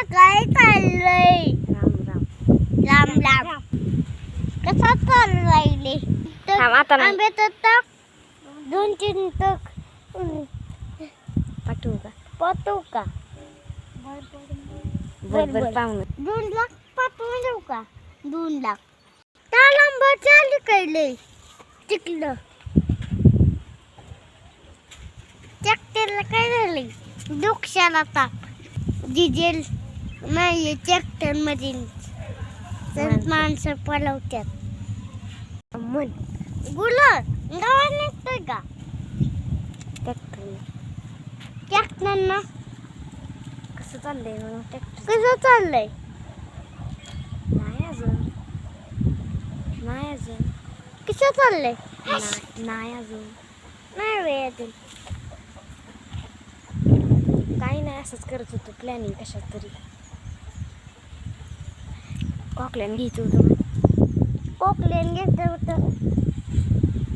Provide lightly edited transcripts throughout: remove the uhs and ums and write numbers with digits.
काय चाललंय? राम राम. लांब लांब कसं चाललंय? थांब आता नाही. आंब्याचं टक 2-3 टक पाठवू का? पाठवू का? बरोबर पाहुणं. 2 लाख पाठवून देऊ का? 2 लाख त्या नंबर चालू केले टिकलं. ट्रॅक्टरला काय झाले? डोक्याला ताप. डिझेल नाही ट्रॅक्टर मध्ये तर माणसं पळवतात. मन गुलाब गावात निघतोय का? ट्रॅक्टर ट्रॅक्टरना कसं चाललंय म्हणून ट्रॅक्टर कसं चाललंय? नाही अजून. नाही अजून. कसं चाललंय? नाही अजून. नाही वेळ अजून. काही नाही, असंच करत होतो प्लॅनिंग कशात तरी. कॉकलॅन घ्यायचं होतं. कोकलेन घेतलं होतं.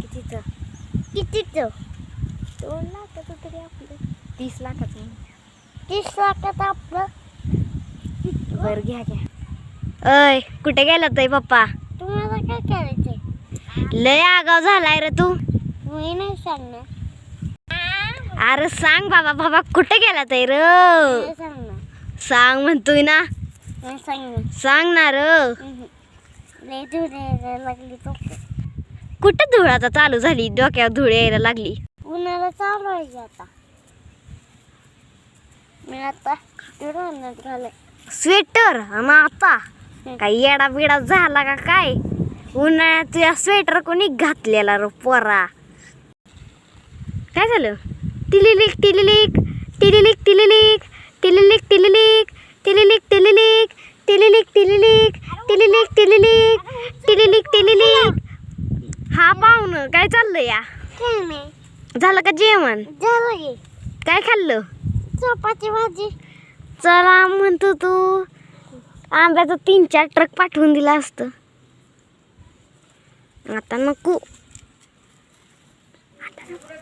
कितीचं? कितीचं? 2 लाखाचं तरी आपलं 30 लाखाचं. 30 लाखात आपलं. बरं घ्या घ्या. अय कुठे गेला ताई पप्पा? तुम्हाला काय करायचंय? लय आगाव झालाय रे तू. मी नाही सांगणार. अरे सांग बाबा, बाबा कुठे गेला ताई र? नाही सांगणार. सांग म्हणतोय ना. नाही सांगणार. सांग ना र. लय धूळ यायला लागली तो. कुठं धूळ आता चालू झाली? डोक्यावर धूळ यायला लागली. उन्हाळा चालू आहे आता. मी आता उन्हाळ्यात घालाय. स्वेटर आणि आता काही येडा बिडा झाला का काय? उन्हाळ्यात तुझ्या स्वेटर कोणी घातलेला रो पोरा? काय झालं? टिलिलिक टिलिलिक टिलिलिक टिलिलिक टिलिलिक टिलिलिक टिलिलिक टिलिलिक टिलिलिक टिलिलिक टिलिलिक टिलिलिक टिलिलिक टिलिलिक. हा पाहुणं काय चाललंय या? काय नाही. झालं का जेवण? झालं की. काय खाल्लं? चपाती भाजी. चला म्हणतो तू आंब्याचं 3-4 ट्रक पाठवून दिला असतं. आता नको. आता नको.